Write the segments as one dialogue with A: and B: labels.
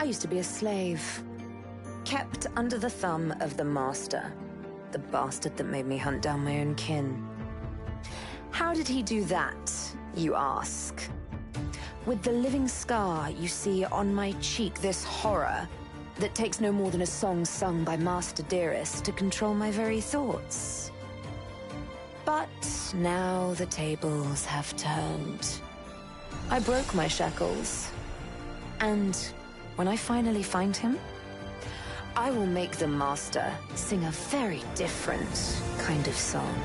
A: used to be a slave, kept under the thumb of the master, the bastard that made me hunt down my own kin. How did he do that, you ask? With the living scar you see on my cheek, this horror that takes no more than a song sung by Master Dearest to control my very thoughts. But now the tables have turned. I broke my shackles, and when I finally find him, I will make the Master sing a very different kind of song.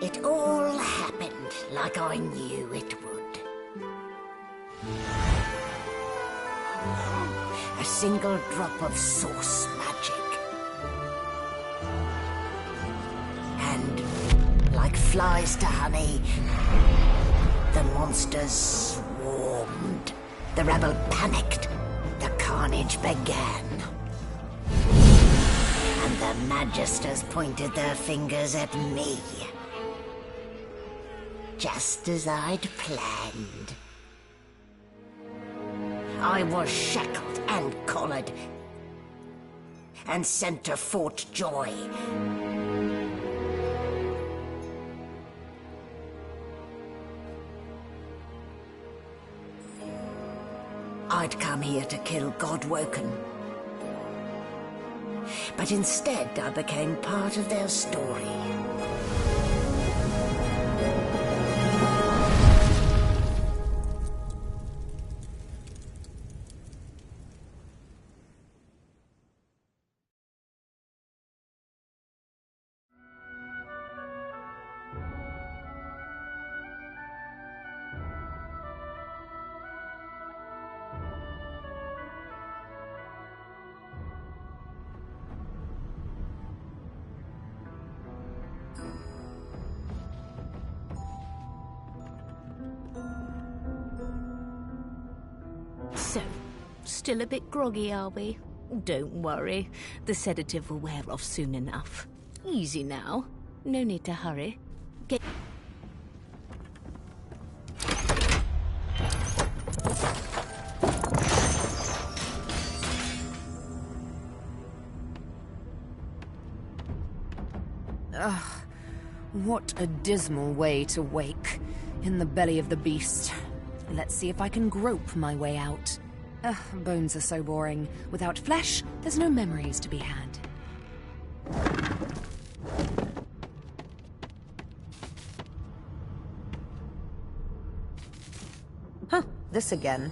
B: It all happened like I knew it would. A single drop of source magic. And, like flies to honey, the monsters swarmed. The rebel panicked. The carnage began. And the Magisters pointed their fingers at me. Just as I'd planned. I was shackled and collared, and sent to Fort Joy. I'd come here to kill Godwoken. But instead I became part of their story.
C: So, still a bit groggy, are we? Don't worry, the sedative will wear off soon enough. Easy now, no need to hurry. Get...
A: Ugh, what a dismal way to wake, in the belly of the beast. Let's see if I can grope my way out. Ugh, bones are so boring. Without flesh, there's no memories to be had. Huh, this again.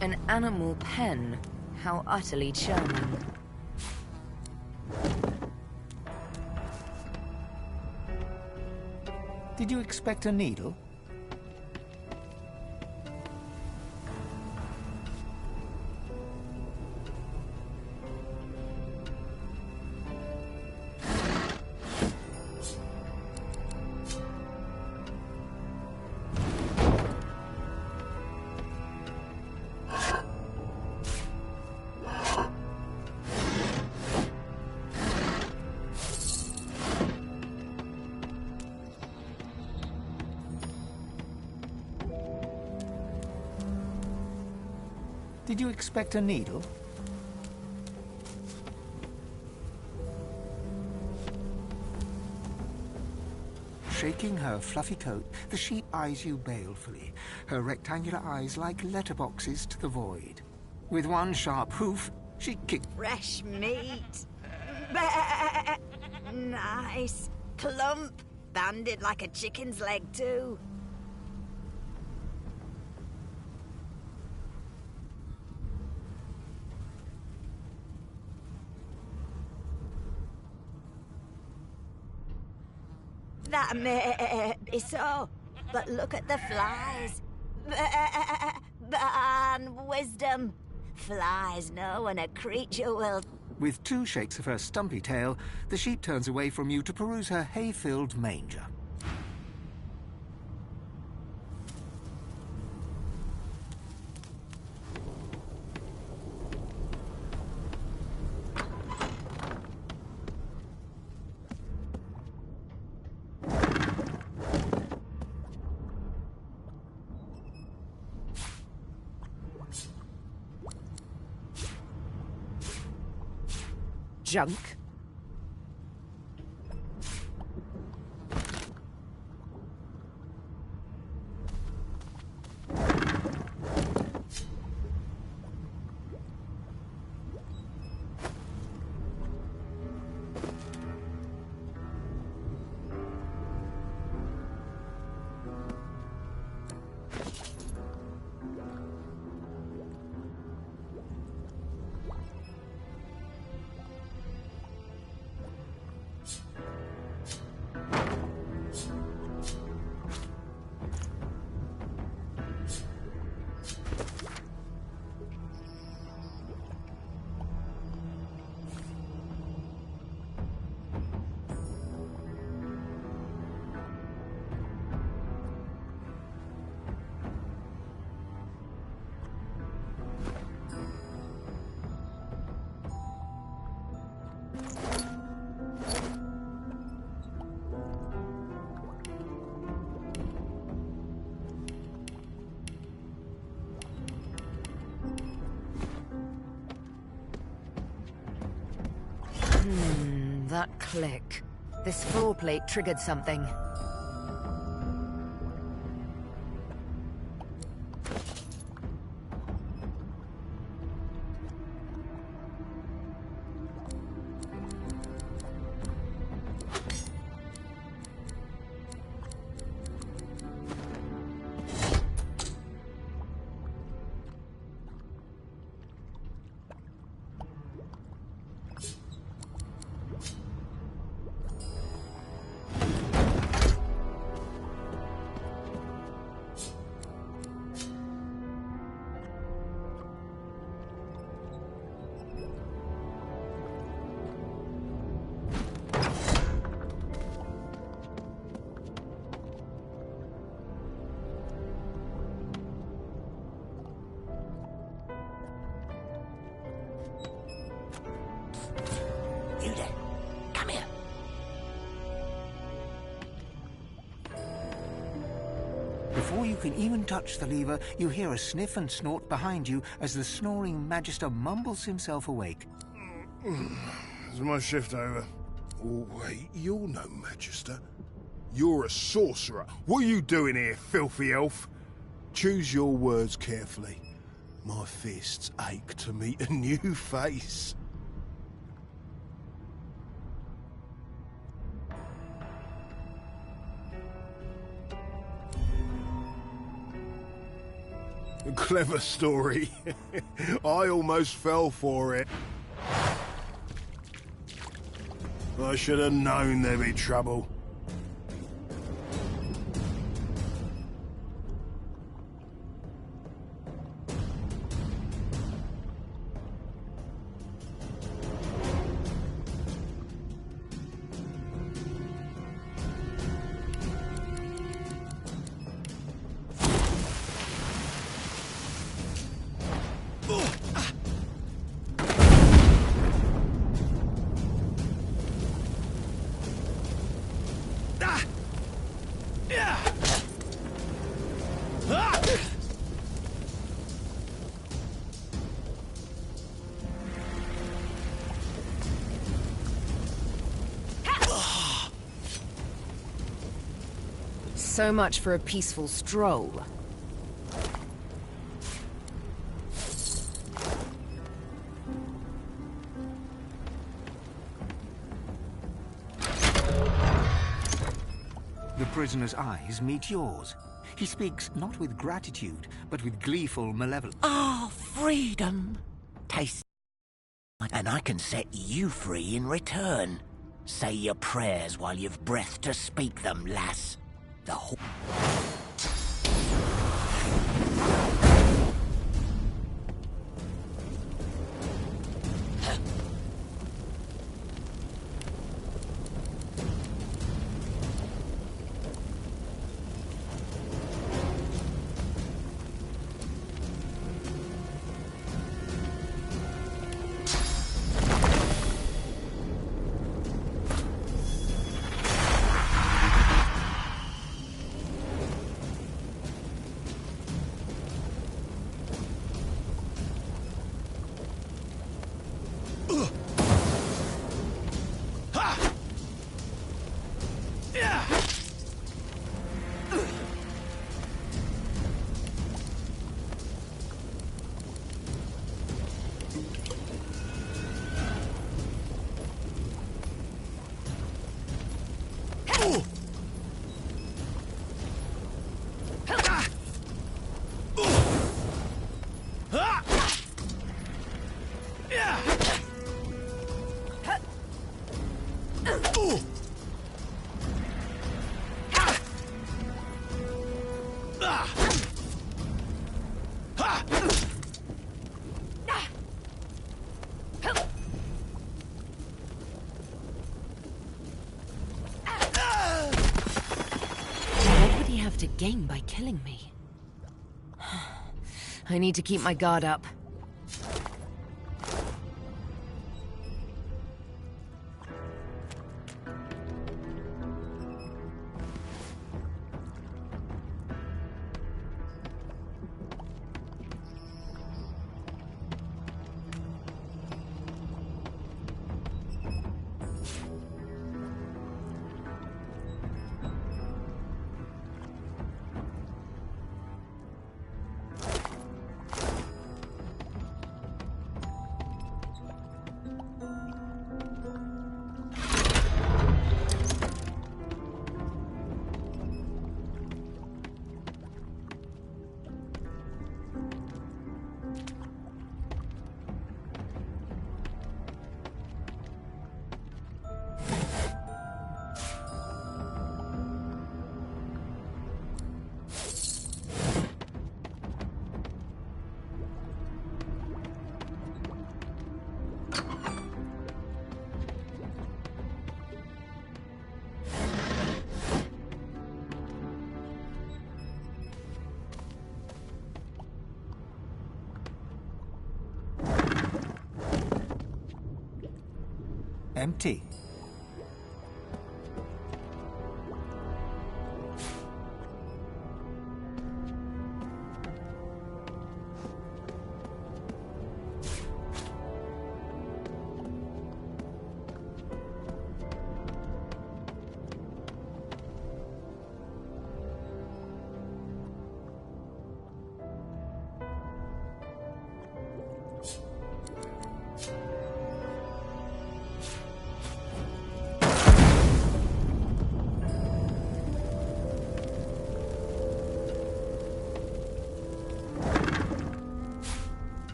A: An animal pen. How utterly charming.
D: Did you expect a needle? Did you expect a needle? Shaking her fluffy coat, the sheep eyes you balefully, her rectangular eyes like letterboxes to the void. With one sharp hoof, she kicked...
B: Fresh meat. Nice. Plump. Banded like a chicken's leg, too. That may be so, but look at the flies. Ban wisdom. Flies know when a creature will...
D: With two shakes of her stumpy tail, the sheep turns away from you to peruse her hay-filled manger.
E: junk. That click. This floor plate triggered something.
D: Before you can even touch the lever, you hear a sniff and snort behind you as the snoring Magister mumbles himself awake.
F: Is my shift over? Oh, wait, you're no Magister. You're a sorcerer. What are you doing here, filthy elf? Choose your words carefully. My fists ache to meet a new face. A clever story. I almost fell for it. I should have known there'd be trouble.
E: So much for a peaceful stroll.
D: The prisoner's eyes meet yours. He speaks not with gratitude, but with gleeful malevolence.
B: Ah, freedom! Taste, and I can set you free in return. Say your prayers while you've breath to speak them, lass. The whole...
E: What would he have to gain by killing me? I need to keep my guard up.
D: Empty.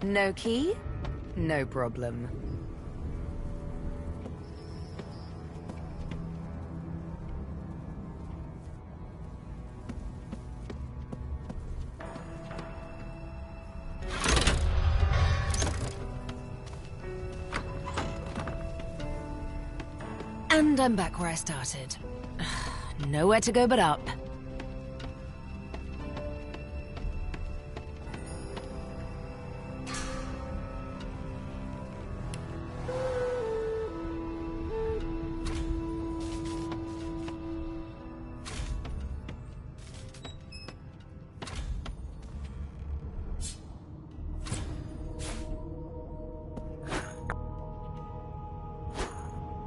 A: No key? No problem.
E: And I'm back where I started. Nowhere to go but up.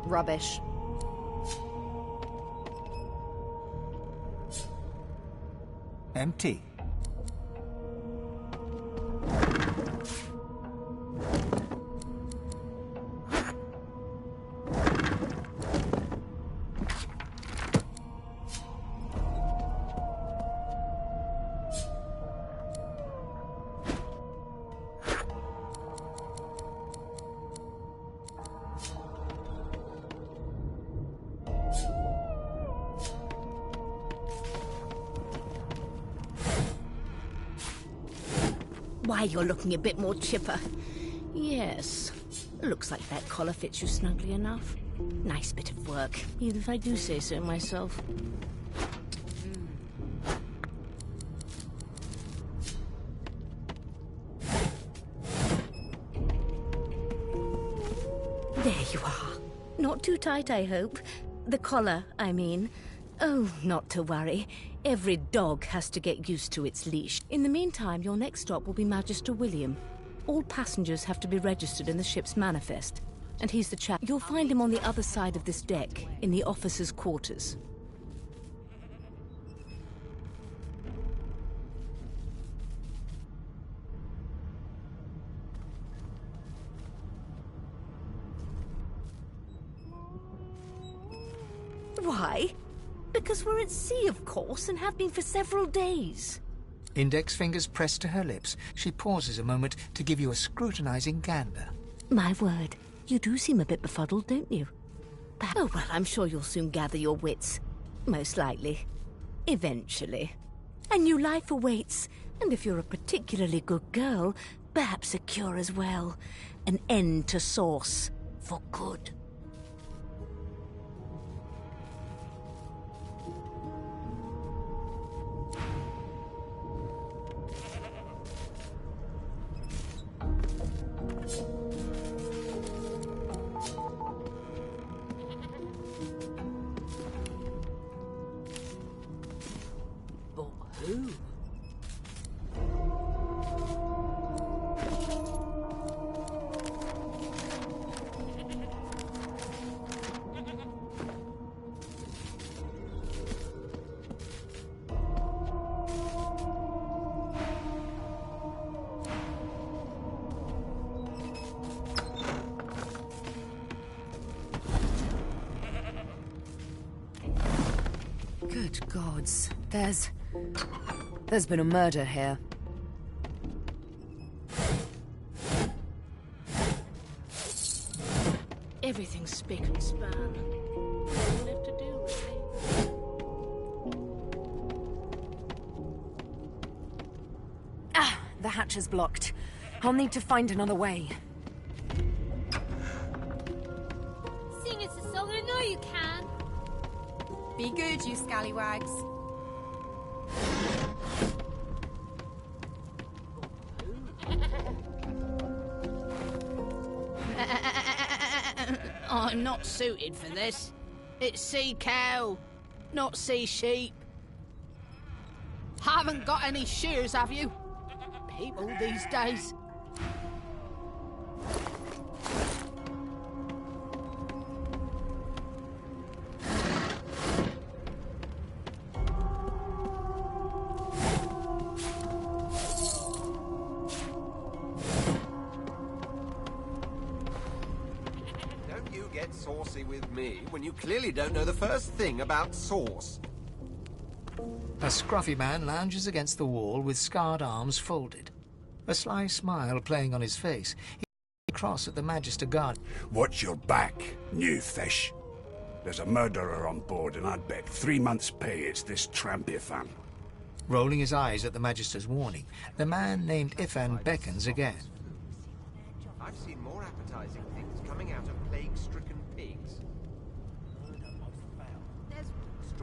A: Rubbish.
D: Empty.
C: Why, you're looking a bit more chipper. Yes. Looks like that collar fits you snugly enough. Nice bit of work, even if I do say so myself. There you are. Not too tight, I hope. The collar, I mean. Oh, not to worry. Every dog has to get used to its leash. In the meantime, your next stop will be Magister William. All passengers have to be registered in the ship's manifest. And he's the chap. You'll find him on the other side of this deck, in the officers' quarters. Why? Because we're at sea, of course, and have been for several days.
D: Index fingers pressed to her lips, she pauses a moment to give you a scrutinizing gander.
C: My word, you do seem a bit befuddled, don't you? Oh, well, I'm sure you'll soon gather your wits. Most likely. Eventually. A new life awaits, and if you're a particularly good girl, perhaps a cure as well. An end to Source. For good.
E: Good gods. There's been a murder here.
C: Everything's spick and span. Nothing left to do, really.
E: Ah, the hatch is blocked. I'll need to find another way.
G: Sing us a song, I know you can.
H: Be good, you scallywags.
I: I'm not suited for this. It's sea cow, not sea sheep. Haven't got any shears, have you? People these days.
J: Saucy with me when you clearly don't know the first thing about sauce.
D: A scruffy man lounges against the wall with scarred arms folded. A sly smile playing on his face. He looks across at the Magister guard.
K: Watch your back, new fish. There's a murderer on board and I'd bet 3 months' pay it's this tramp Ifan.
D: Rolling his eyes at the Magister's warning, the man named Ifan beckons again.
J: I've seen more appetizing things coming out of plague-stricken pigs.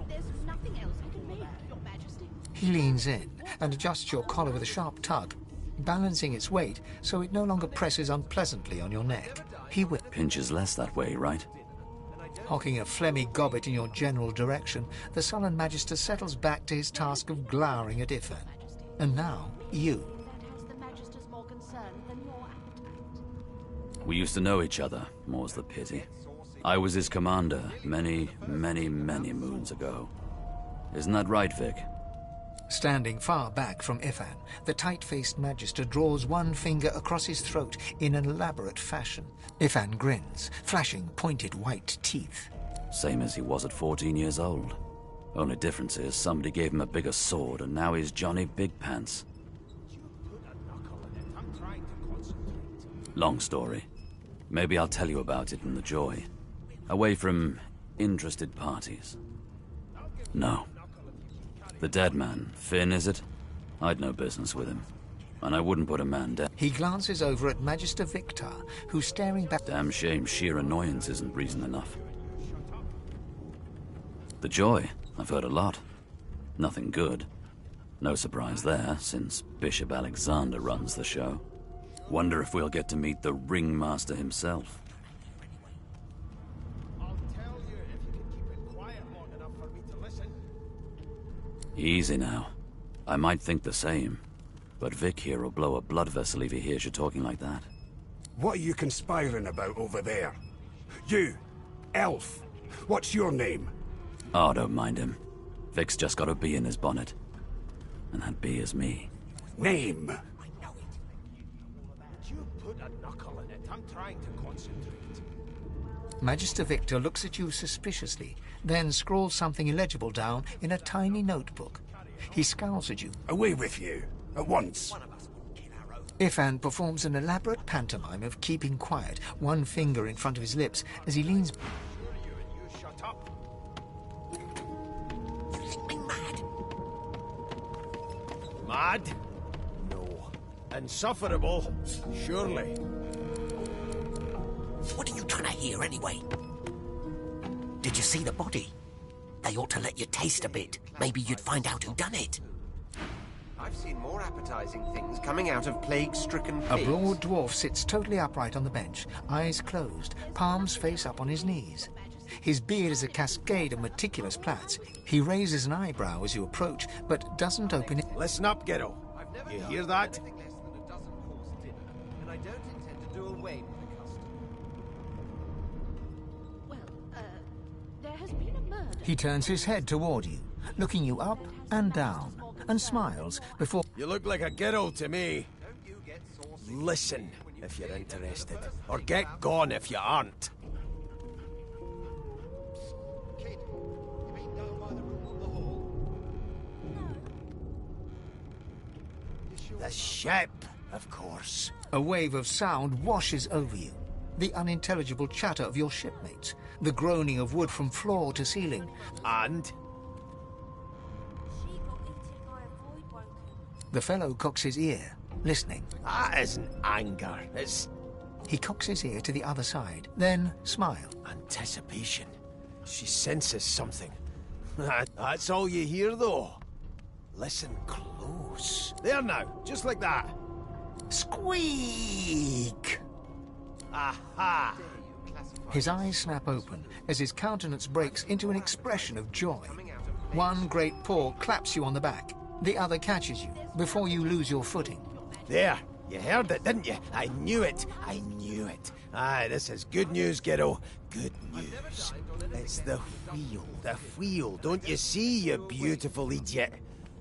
I: There's nothing else I can make, Your Majesty.
D: He leans in and adjusts your collar with a sharp tug, balancing its weight so it no longer presses unpleasantly on your neck. He
L: pinches less that way, right?
D: Hocking a phlegmy gobbet in your general direction, the sullen Magister settles back to his task of glowering at Ifan. And now, you.
L: We used to know each other, more's the pity. I was his commander many, many, many moons ago. Isn't that right, Vic?
D: Standing far back from Ifan, the tight-faced Magister draws one finger across his throat in an elaborate fashion. Ifan grins, flashing pointed white teeth.
L: Same as he was at 14 years old. Only difference is somebody gave him a bigger sword and now he's Johnny Big Pants. Long story. Maybe I'll tell you about it in the joy. Away from interested parties. No. The dead man, Finn, is it? I'd no business with him. And I wouldn't put a man down.
D: He glances over at Magister Victor, who's staring back.
L: Damn shame sheer annoyance isn't reason enough. The joy, I've heard a lot. Nothing good. No surprise there, since Bishop Alexander runs the show. Wonder if we'll get to meet the ringmaster himself.
F: I'll tell you if you can keep it quiet long enough for me to listen.
L: Easy now. I might think the same, but Vic here will blow a blood vessel if he hears you talking like that.
K: What are you conspiring about over there? You, elf, what's your name?
L: Oh, don't mind him. Vic's just got a bee in his bonnet. And that bee is me.
K: Name?
F: You put a knuckle in it. I'm trying to concentrate.
D: Magister Victor looks at you suspiciously, then scrawls something illegible down in a tiny notebook. He scowls at you.
K: Away with you, at once.
D: Ifan performs an elaborate pantomime of keeping quiet, one finger in front of his lips as he leans...
B: Shut up. You think me mad?
J: Mad? No. Insufferable? Surely.
B: What are you trying to hear, anyway? Did you see the body? They ought to let you taste a bit. Maybe you'd find out who done it.
J: I've seen more appetizing things coming out of plague-stricken
D: A
J: pigs.
D: broad dwarf sits totally upright on the bench, eyes closed, palms face up on his knees. His beard is a cascade of meticulous plaits. He raises an eyebrow as you approach, but doesn't open it.
J: Listen up, Ghetto. You hear that?
A: And I don't intend to do away with the custom.
C: Well, there has been a murder.
D: He turns his head toward you, looking you up and down, and smiles before...
J: You look like a Ghetto to me. Listen, if you're interested. Or get gone if you aren't. The ship, of course.
D: A wave of sound washes over you. The unintelligible chatter of your shipmates, the groaning of wood from floor to ceiling.
J: And?
D: The fellow cocks his ear, listening.
J: That isn't anger, it's...
D: He cocks his ear to the other side, then smile.
J: Anticipation. She senses something. That's all you hear, though. Listen close. There now, just like that.
D: Squeak!
J: Aha!
D: His eyes snap open as his countenance breaks into an expression of joy. One great paw claps you on the back. The other catches you before you lose your footing.
J: There, you heard it, didn't you? I knew it. I knew it. Aye, this is good news, Ghetto. Good news. It's the wheel. The wheel. Don't you see, you beautiful idiot?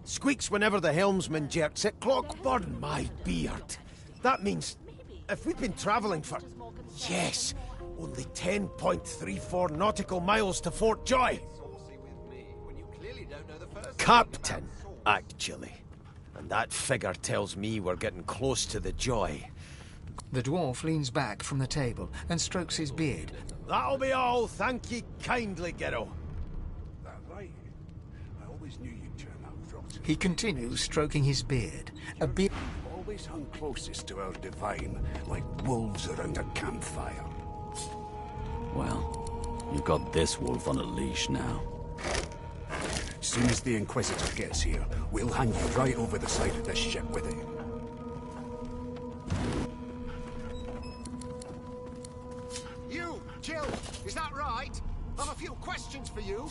J: Squeaks whenever the helmsman jerks it. Clock burn my beard. That means if we'd been travelling for... Yes, only 10.34 nautical miles to Fort Joy. Captain, actually. And that figure tells me we're getting close to the Joy.
D: The dwarf leans back from the table and strokes his beard.
J: That'll be all. Thank ye kindly, Ghetto.
K: That right? I always knew you'd turn out front.
D: He continues stroking his beard. A beard...
K: Always hung closest to our divine, like wolves around a campfire.
L: Well, you've got this wolf on a leash now.
K: As soon as the Inquisitor gets here, we'll hang you right over the side of this ship with it.
M: You, Jill, is that right? I've a few questions for you.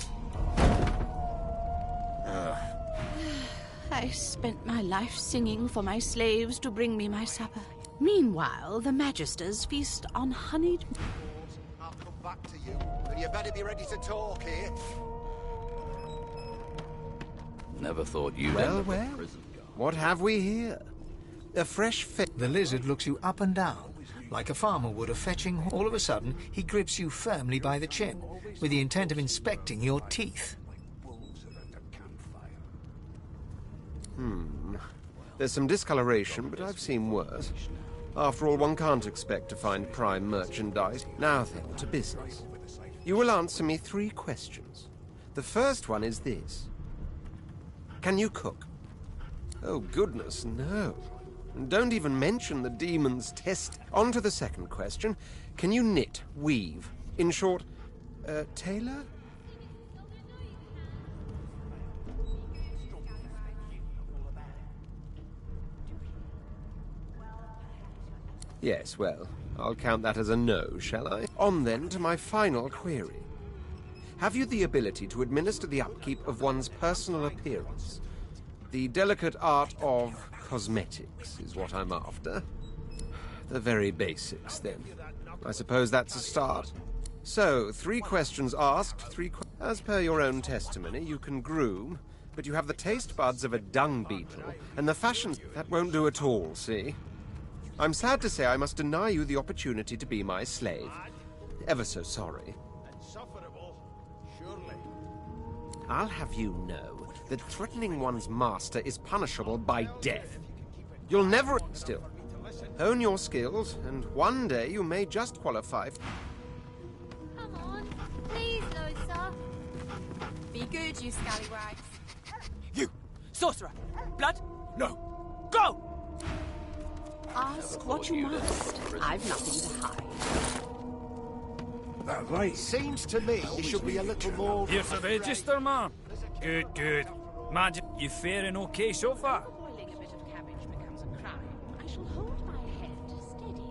N: I spent my life singing for my slaves to bring me my supper. Meanwhile, the Magisters feast on honeyed...
M: I'll come back to you, and you better be ready to talk here.
L: Never thought you'd
J: Well,
L: end up
J: well.
L: in prison.
J: What have we here? A fresh fish.
D: The lizard looks you up and down, like a farmer would a fetching... All of a sudden, he grips you firmly by the chin, with the intent of inspecting your teeth.
J: There's some discoloration, but I've seen worse. After all, one can't expect to find prime merchandise. Now then, to business. You will answer me 3 questions. The first one is this. Can you cook? Oh, goodness, no. And don't even mention the demon's test. On to the second question. Can you knit, weave? In short, tailor? Yes, well, I'll count that as a no, shall I? On then to my final query. Have you the ability to administer the upkeep of one's personal appearance? The delicate art of cosmetics is what I'm after. The very basics, then. I suppose that's a start. So, 3 questions asked, As per your own testimony, you can groom, but you have the taste buds of a dung beetle, and the fashion... That won't do at all, see? I'm sad to say I must deny you the opportunity to be my slave. ever so sorry.
M: Insufferable, surely.
J: I'll have you know that threatening one's master is punishable by death. You'll never... Still, hone your skills, and one day you may just qualify.
G: Come on, please, Losa.
H: Be good, you scallywags.
O: You! Sorcerer! Blood? No! Go!
N: Ask what you must. I've nothing to hide.
K: That light.
M: Seems to me you should be a little more...
O: Here's the register, ma'am. Good, good. Magic, you faring okay so far?
N: Boiling a bit of cabbage becomes a crime. I shall hold my head steady.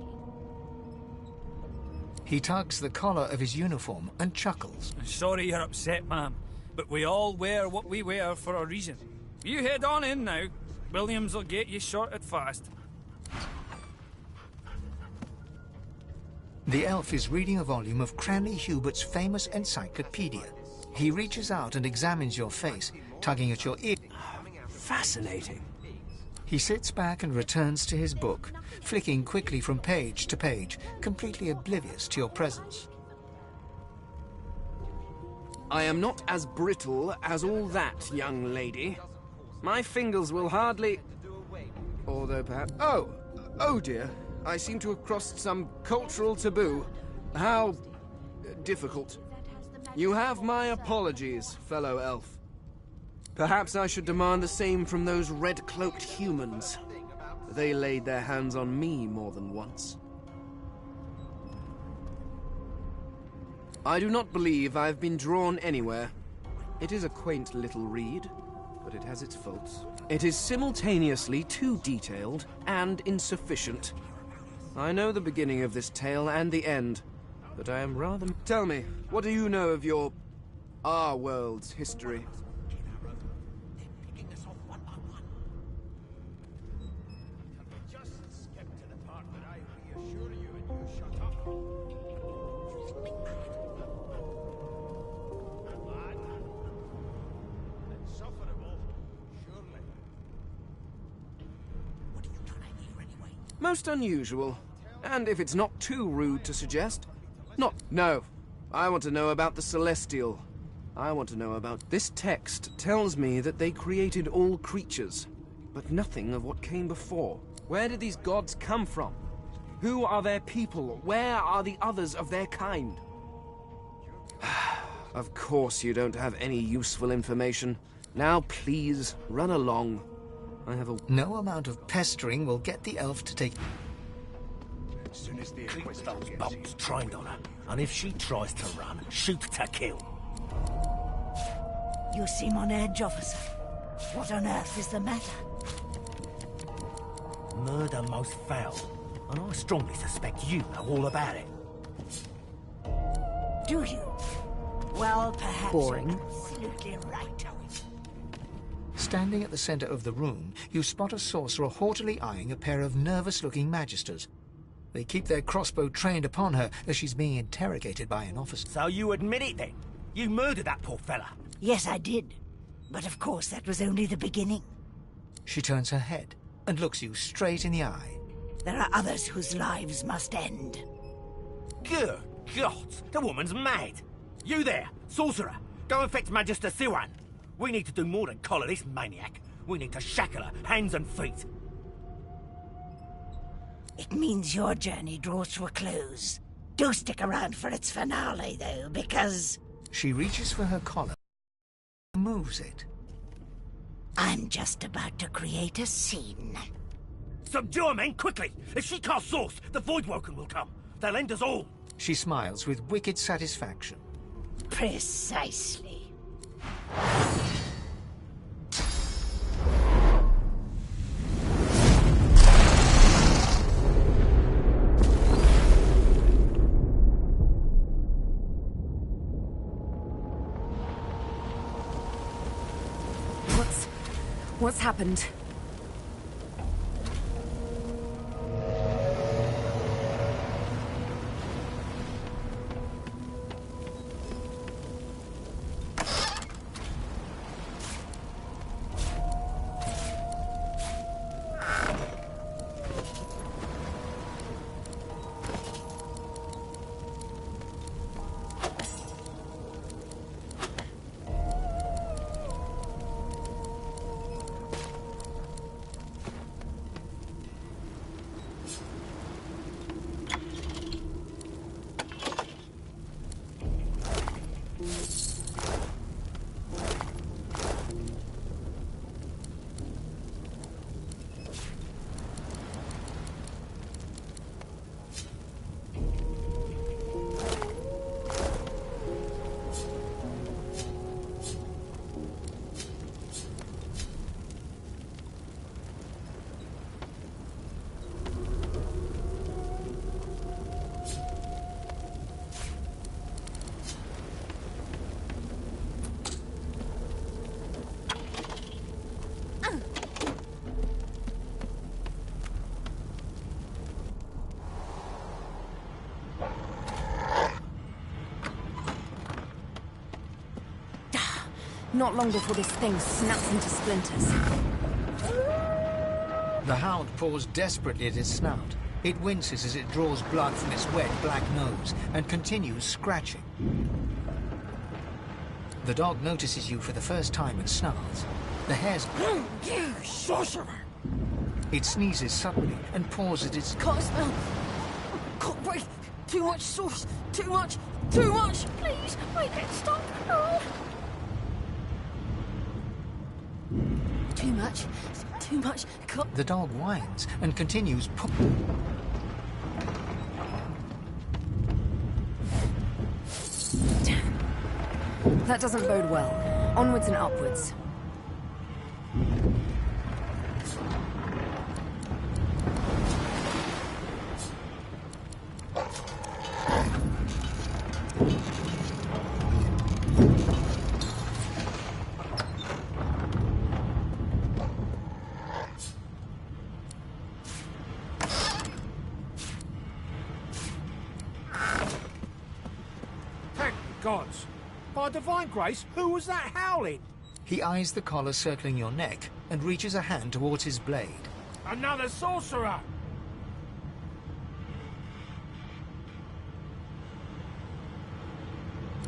D: He tugs the collar of his uniform and chuckles.
O: Sorry you're upset, ma'am, but we all wear what we wear for a reason. You head on in now. Williams will get you sorted fast.
D: The elf is reading a volume of Cranley Hubert's famous encyclopedia. He reaches out and examines your face, tugging at your ear.
O: Fascinating.
D: He sits back and returns to his book, flicking quickly from page to page, completely oblivious to your presence.
P: I am not as brittle as all that, young lady. My fingers will hardly... Although perhaps... Oh dear. I seem to have crossed some cultural taboo. How... difficult. You have my apologies, fellow elf. Perhaps I should demand the same from those red-cloaked humans. They laid their hands on me more than once. I do not believe I've been drawn anywhere. It is a quaint little read, but it has its faults. It is simultaneously too detailed and insufficient. I know the beginning of this tale and the end, but I am rather... Tell me, what do you know of our world's history? Most unusual. And if it's not too rude to suggest... No. I want to know about the Celestial. I want to know about... This text tells me that they created all creatures, but nothing of what came before. Where did these gods come from? Who are their people? Where are the others of their kind? Of course you don't have any useful information. Now please, run along. I have a...
D: No amount of pestering will get the elf to take...
B: As soon as the keep those bolts trained on her, and if she tries to run, shoot to kill.
Q: You seem on edge, officer. What on earth is the matter?
B: Murder most foul, and I strongly suspect you know all about it.
Q: Do you? Well, perhaps
C: Boring.
Q: you're absolutely right.
D: Standing at the center of the room, you spot a sorcerer haughtily eyeing a pair of nervous-looking magisters. They keep their crossbow trained upon her as she's being interrogated by an officer.
B: So you admit it then? You murdered that poor fella?
Q: Yes, I did. But of course, that was only the beginning.
D: She turns her head and looks you straight in the eye.
Q: There are others whose lives must end.
B: Good God, the woman's mad. You there, sorcerer, go and fetch Magister Siwan. We need to do more than collar this maniac. We need to shackle her, hands and feet.
Q: It means your journey draws to a close. Do stick around for its finale, though, because...
D: She reaches for her collar and moves it.
Q: I'm just about to create a scene.
B: Subdue her, men, quickly! If she casts Source, the Voidwoken will come. They'll end us all.
D: She smiles with wicked satisfaction.
Q: Precisely.
E: What's happened? Not long before this thing snaps into splinters.
D: The hound paws desperately at its snout. It winces as it draws blood from its wet black nose and continues scratching. The dog notices you for the first time and snarls. The hair's...
R: You sorcerer!
D: It sneezes suddenly and paws at its...
R: Can't smell. Can't breathe. Too much sauce. Too much. Too much. Please, make it stop. Oh. Too much. Too much.
D: The dog whines and continues...
E: That doesn't bode well. Onwards and upwards.
M: Thank the gods. By divine grace, who was that howling?
D: He eyes the collar circling your neck and reaches a hand towards his blade.
M: Another sorcerer!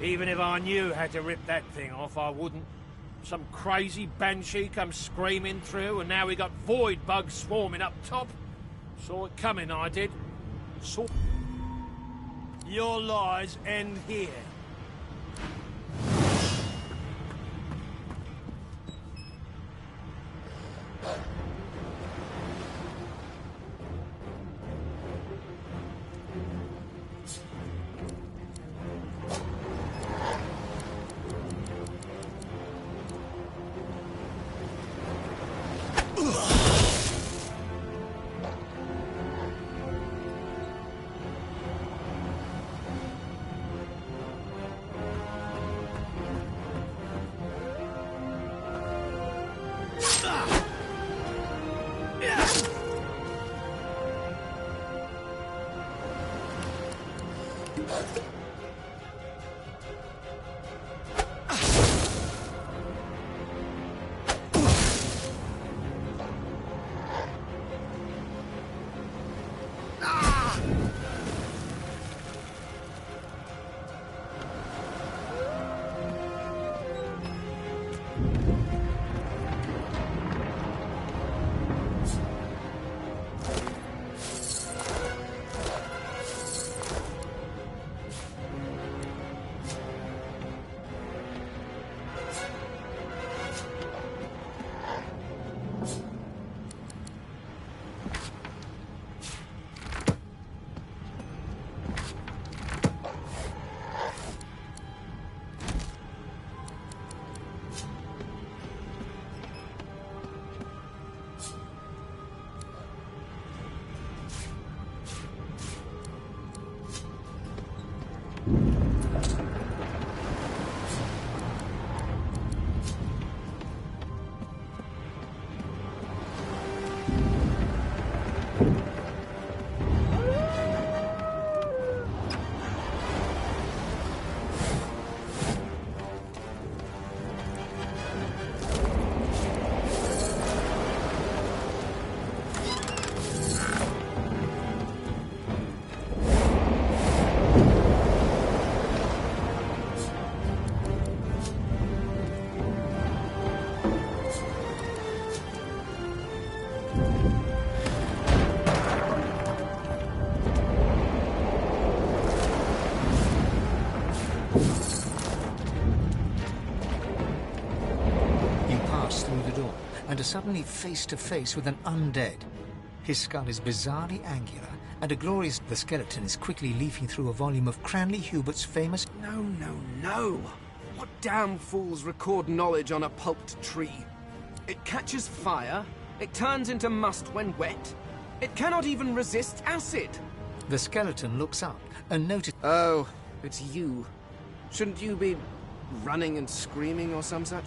M: Even if I knew how to rip that thing off, I wouldn't. Some crazy banshee comes screaming through, and now we got void bugs swarming up top. Saw it coming, I did. Saw... Your lies end here.
D: And are suddenly face to face with an undead. His skull is bizarrely angular, and a glorious... The skeleton is quickly leafing through a volume of Cranley Hubert's famous...
P: No, no, no! What damn fools record knowledge on a pulped tree? It catches fire, it turns into must when wet, it cannot even resist acid!
D: The skeleton looks up and notices...
P: Oh, it's you. Shouldn't you be running and screaming or some such?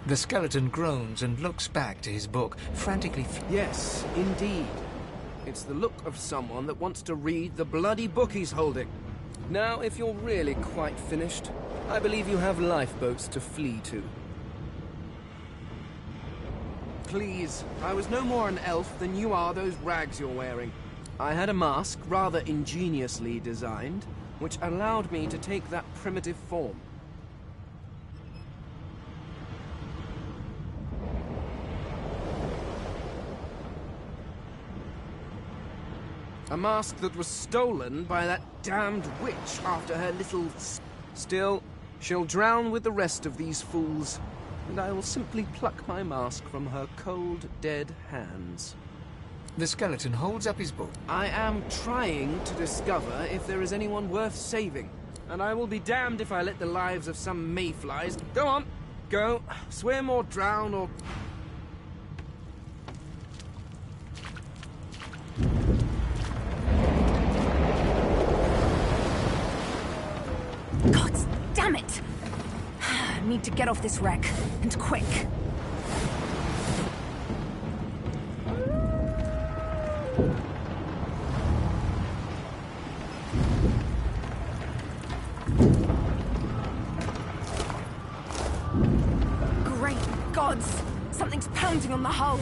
D: The skeleton groans and looks back to his book, frantically...
P: Yes, indeed. It's the look of someone that wants to read the bloody book he's holding. Now, if you're really quite finished, I believe you have lifeboats to flee to. Please, I was no more an elf than you are those rags you're wearing. I had a mask, rather ingeniously designed, which allowed me to take that primitive form. A mask that was stolen by that damned witch after her little... Still, she'll drown with the rest of these fools, and I will simply pluck my mask from her cold, dead hands.
D: The skeleton holds up his book.
P: I am trying to discover if there is anyone worth saving, and I will be damned if I let the lives of some mayflies... Go on, go, swim or drown or...
E: God damn it! I need to get off this wreck, and quick. Great gods! Something's pounding on the hull!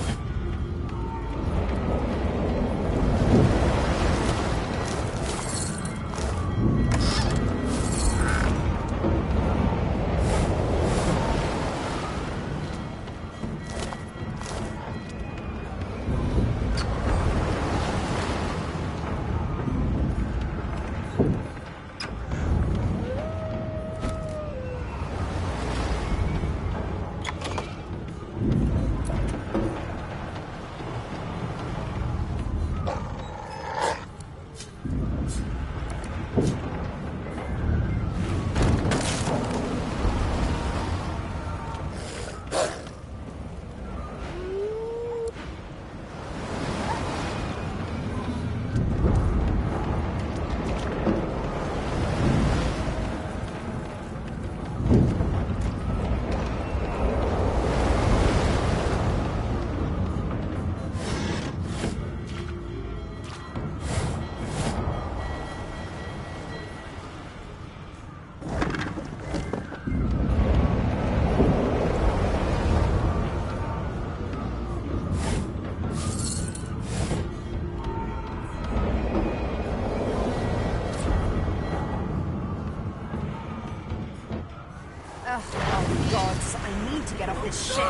E: Oh, gods, I need to get off this ship.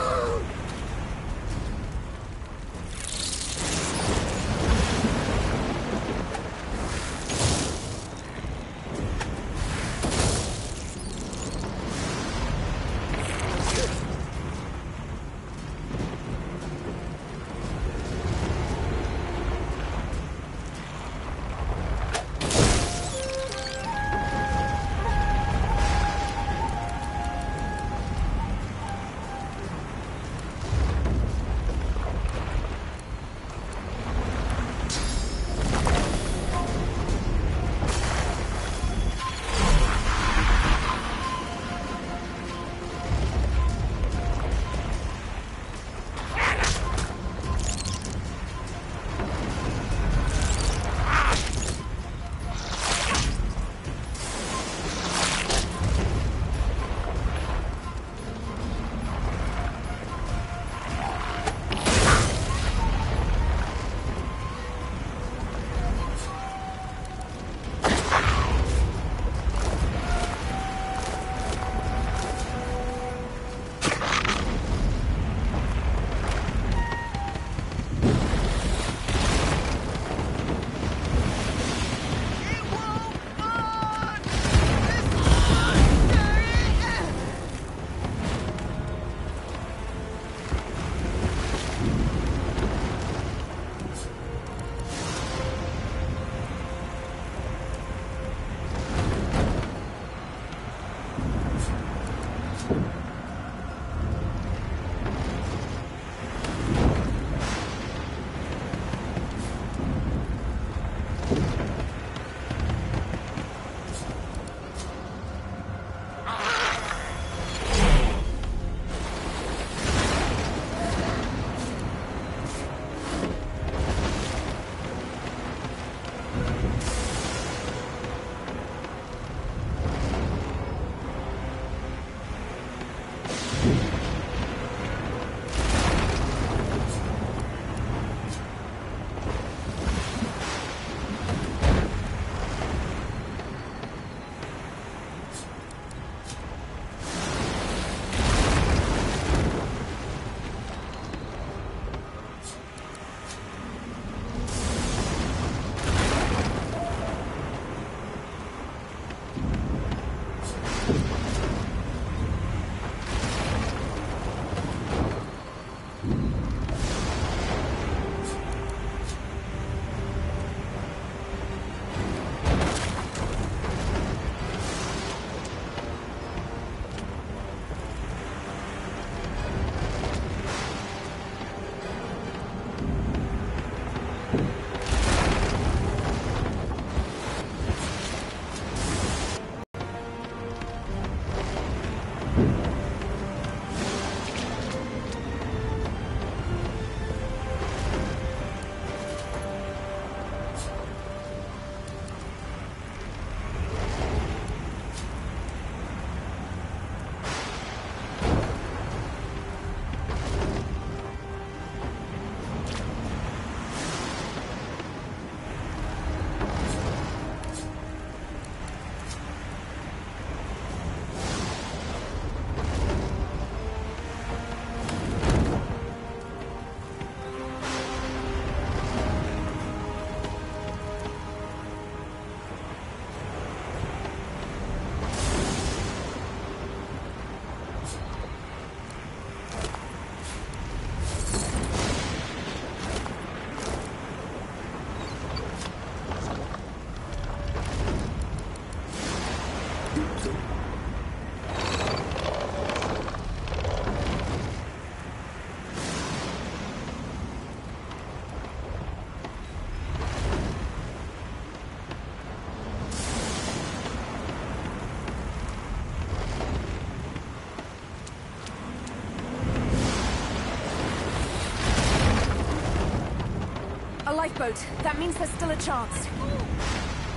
E: A lifeboat. That means there's still a chance.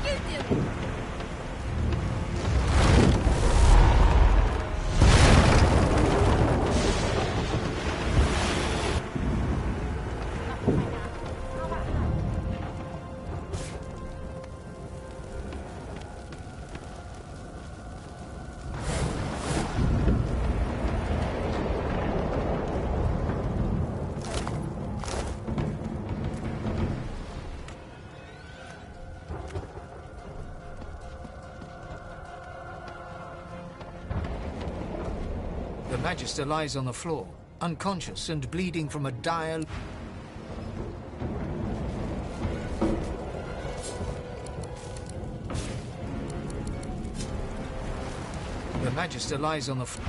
G: You do it.
D: The Magister lies on the floor, unconscious and bleeding from a dire... The Magister lies on the floor.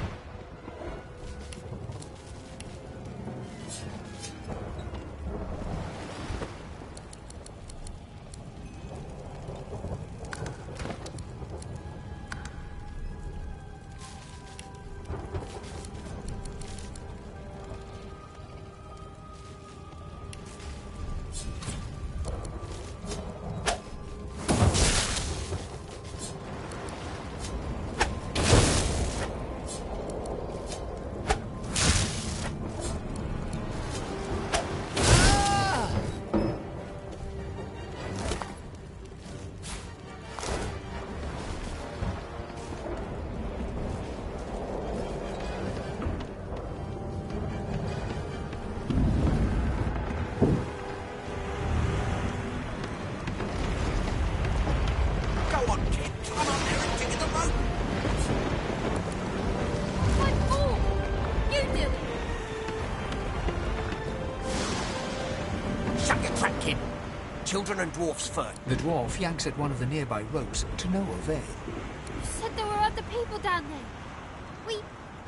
B: Children and dwarfs first.
D: The dwarf yanks at one of the nearby ropes to no avail.
G: You said there were other people down there.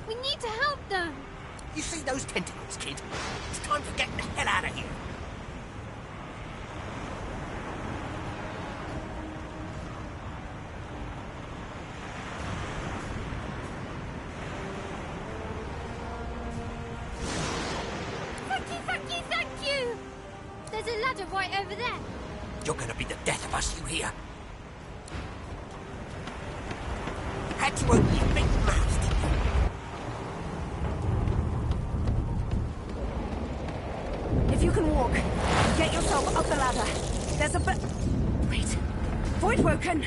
G: We need to help them.
B: You see those tentacles, kid? It's time to get the hell out of here.
G: Thank you! There's a ladder right over there.
B: You're gonna be the death of us, you hear? Had to open your big mouth, didn't you?
E: If you can walk, get yourself up the ladder. There's a Wait. Void Woken!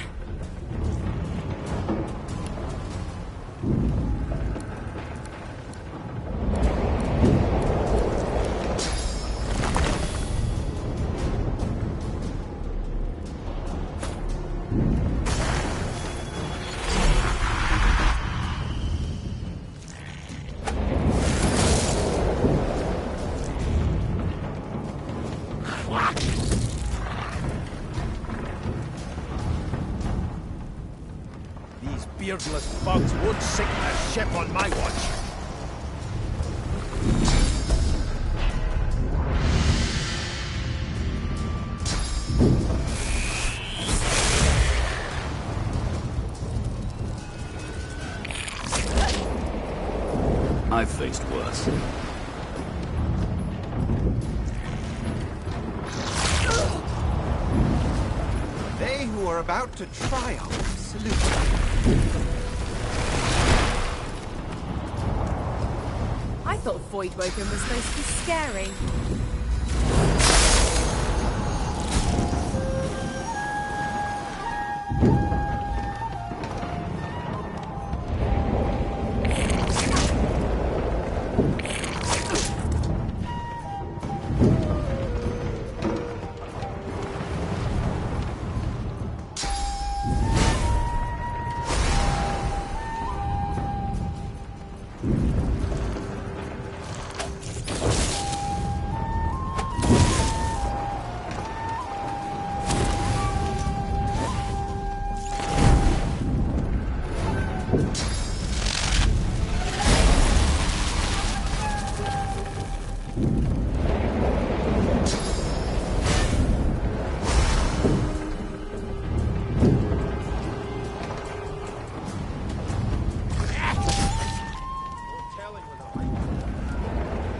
M: beardless bugs would sink the ship on my watch.
L: I've faced worse.
J: They who are about to triumph salute you.
H: I thought Voidwoken was supposed to be scary.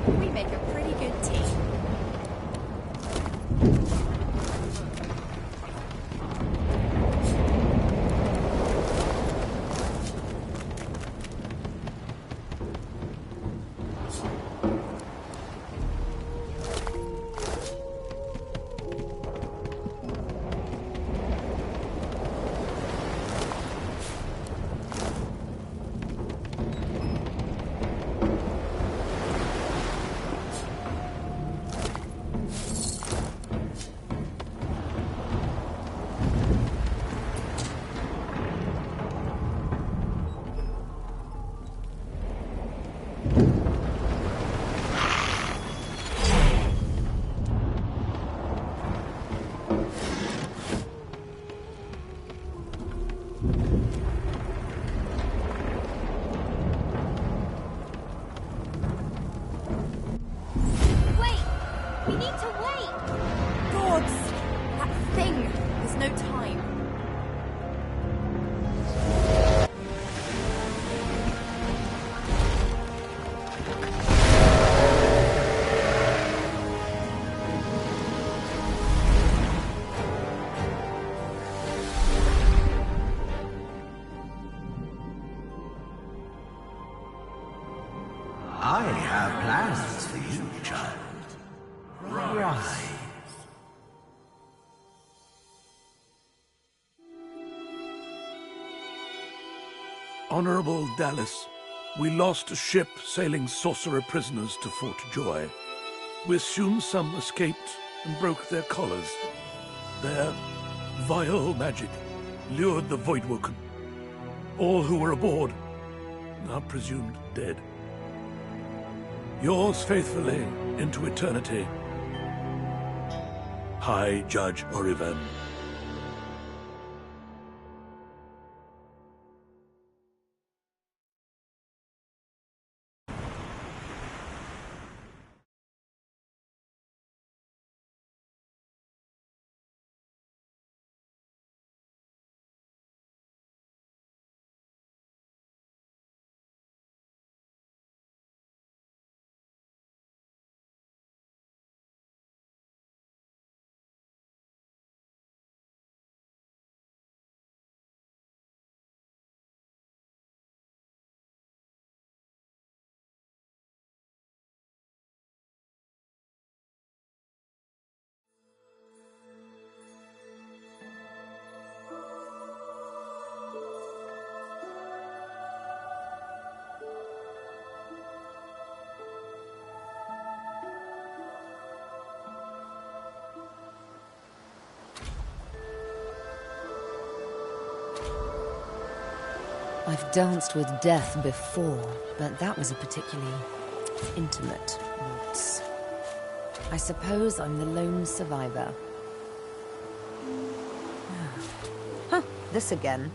H: We make a pretty good team.
B: I have plans for you, child. Rise.
K: Honorable Dallas, we lost a ship sailing sorcerer prisoners to Fort Joy. We assume some escaped and broke their collars. Their vile magic lured the Voidwoken. All who were aboard are presumed dead. Yours faithfully into eternity, High Judge Oriven.
A: I've danced with death before, but that was a particularly intimate waltz. I suppose I'm the lone survivor. Huh, this again.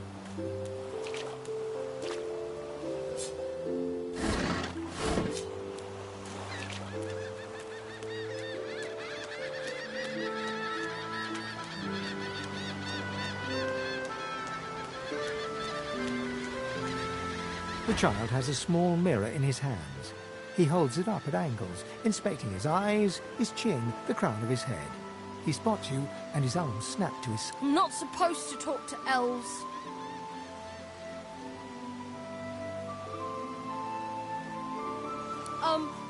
D: The child has a small mirror in his hands. He holds it up at angles, inspecting his eyes, his chin, the crown of his head. He spots you, and his arms snap to his...
R: I'm not supposed to talk to elves.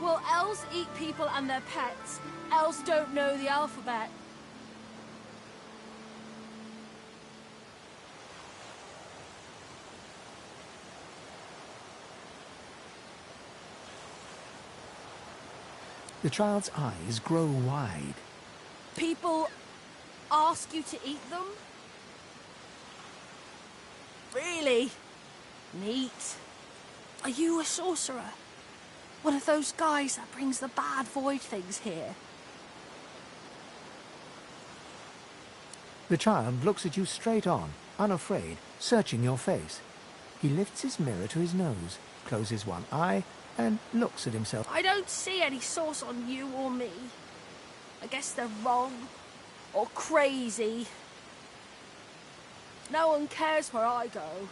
R: Well, elves eat people and their pets. Elves don't know the alphabet.
D: The child's eyes grow wide.
R: People ask you to eat them? Really? Neat. Are you a sorcerer? One of those guys that brings the bad void things here?
D: The child looks at you straight on, unafraid, searching your face. He lifts his mirror to his nose, closes one eye, and looks at himself.
R: I don't see any sauce on you or me. I guess they're wrong. Or crazy. No one cares where I go.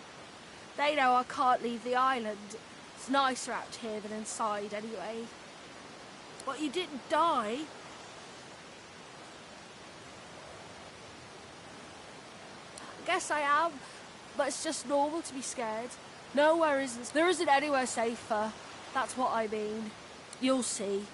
R: They know I can't leave the island. It's nicer out here than inside, anyway. But you didn't die. I guess I am, but it's just normal to be scared. Nowhere isn't. There isn't anywhere safer. That's what I mean. You'll see.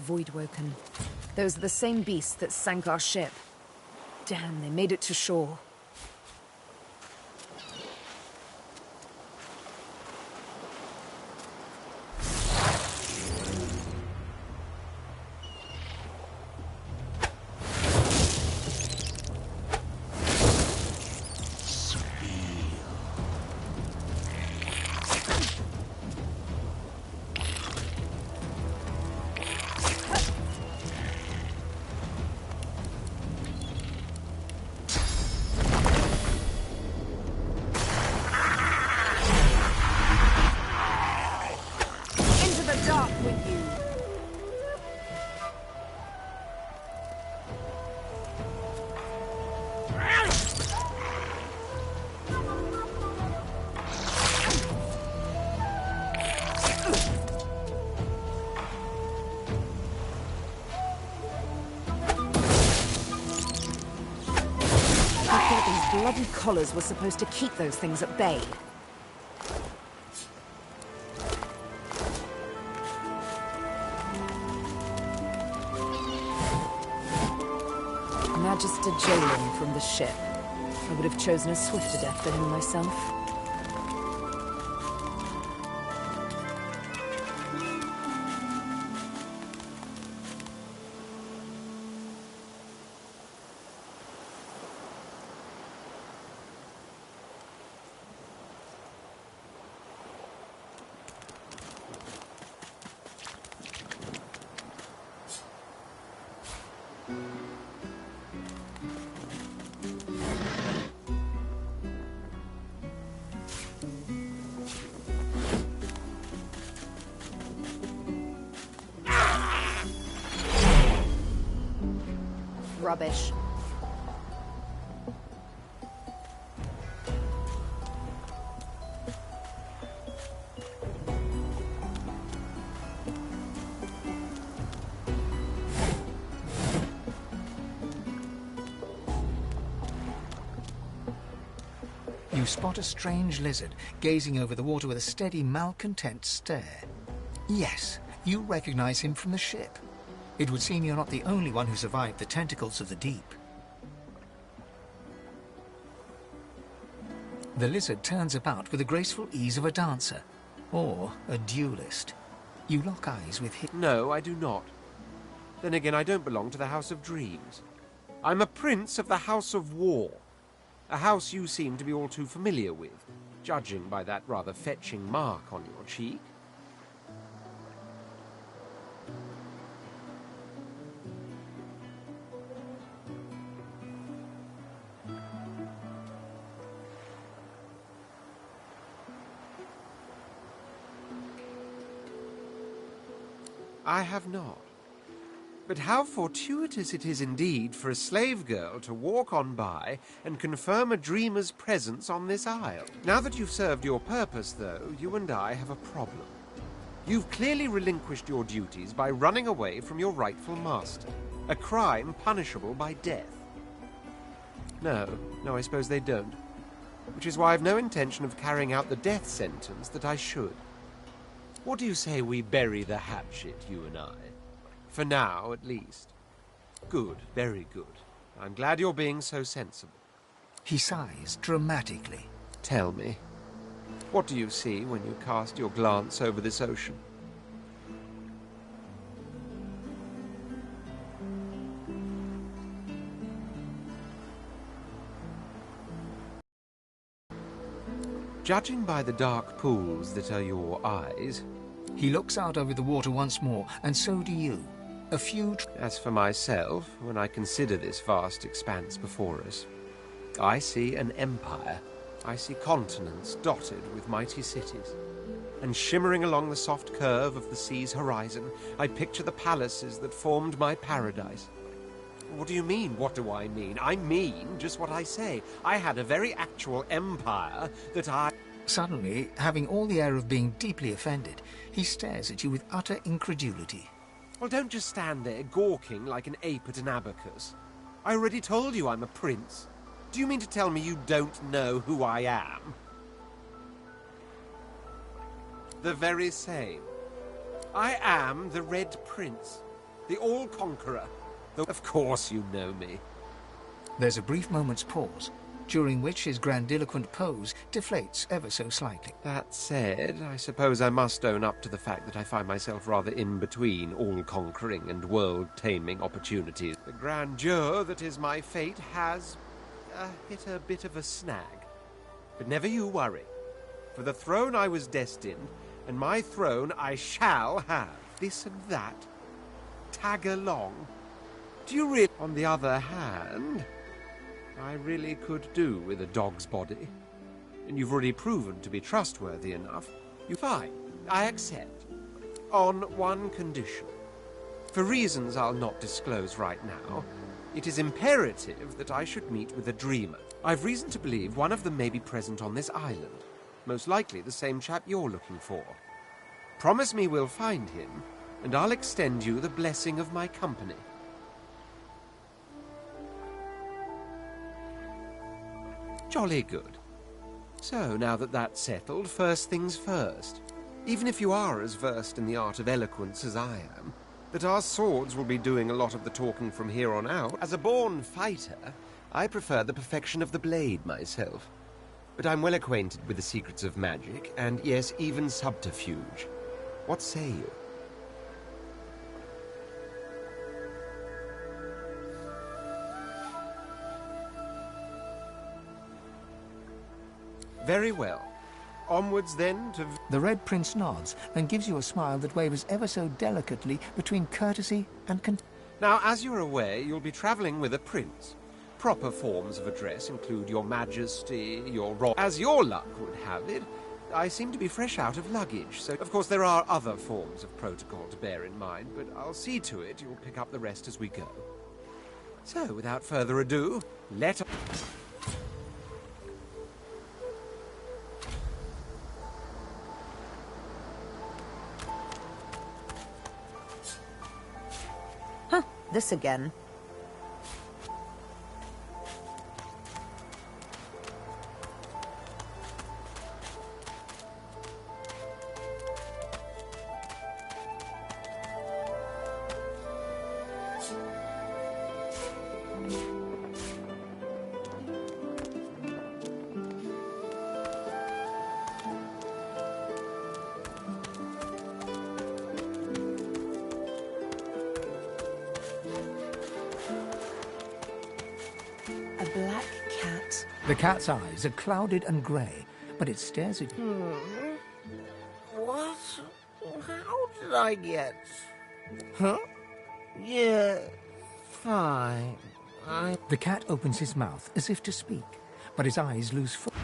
S: Voidwoken. Those are the same beasts that sank our ship. Damn, they made it to shore. bloody collars were supposed to keep those things at bay. Magister jailing from the ship. I would have chosen a swifter death than him myself. Rubbish.
D: You spot a strange lizard gazing over the water with a steady, malcontent stare. Yes, you recognize him from the ship. It would seem you're not the only one who survived the tentacles of the deep. The lizard turns about with the graceful ease of a dancer, or a duelist. You lock eyes with him.
J: No, I do not. Then again, I don't belong to the House of Dreams. I'm a prince of the House of War, a house you seem to be all too familiar with, judging by that rather fetching mark on your cheek. I have not. But how fortuitous it is indeed for a slave girl to walk on by and confirm a dreamer's presence on this isle. Now that you've served your purpose, though, you and I have a problem. You've clearly relinquished your duties by running away from your rightful master, a crime punishable by death. No, I suppose they don't. Which is why I've no intention of carrying out the death sentence that I should. What do you say we bury the hatchet, you and I? For now, at least. Good, very good. I'm glad you're being so sensible.
D: He sighs dramatically.
J: Tell me, what do you see when you cast your glance over this ocean? Judging by the dark pools that are your eyes...
D: He looks out over the water once more, and so do you. A few...
J: As for myself, when I consider this vast expanse before us, I see an empire. I see continents dotted with mighty cities. And shimmering along the soft curve of the sea's horizon, I picture the palaces that formed my paradise. What do you mean, what do I mean? I mean just what I say. I had a very actual empire that I...
D: Suddenly, having all the air of being deeply offended, he stares at you with utter incredulity.
J: Well, don't just stand there gawking like an ape at an abacus. I already told you I'm a prince. Do you mean to tell me you don't know who I am? The very same. I am the Red Prince, the All-Conqueror. Though of course you know me.
D: There's a brief moment's pause, during which his grandiloquent pose deflates ever so slightly.
J: That said, I suppose I must own up to the fact that I find myself rather in between all-conquering and world-taming opportunities. The grandeur that is my fate has hit a bit of a snag. But never you worry. For the throne I was destined, and my throne I shall have. This and that. Tag along. Do you really... On the other hand, I really could do with a dog's body. And you've already proven to be trustworthy enough. Fine, I accept. On one condition. For reasons I'll not disclose right now, it is imperative that I should meet with a dreamer. I've reason to believe one of them may be present on this island. Most likely the same chap you're looking for. Promise me we'll find him, and I'll extend you the blessing of my company. Jolly good. So, now that that's settled, first things first. Even if you are as versed in the art of eloquence as I am, that our swords will be doing a lot of the talking from here on out. As a born fighter, I prefer the perfection of the blade myself. But I'm well acquainted with the secrets of magic, and yes, even subterfuge. What say you? Very well. Onwards, then, to...
D: The Red Prince nods and gives you a smile that wavers ever so delicately between courtesy and
J: Now, as you're aware, you'll be travelling with a prince. Proper forms of address include Your Majesty, Your Royal... As your luck would have it, I seem to be fresh out of luggage, so of course there are other forms of protocol to bear in mind, but I'll see to it you'll pick up the rest as we go. So, without further ado, let...
A: This again.
D: The cat's eyes are clouded and grey, but it stares at you.
B: What? How did I get... Huh? Yeah, fine.
D: The cat opens his mouth as if to speak, but his eyes lose focus.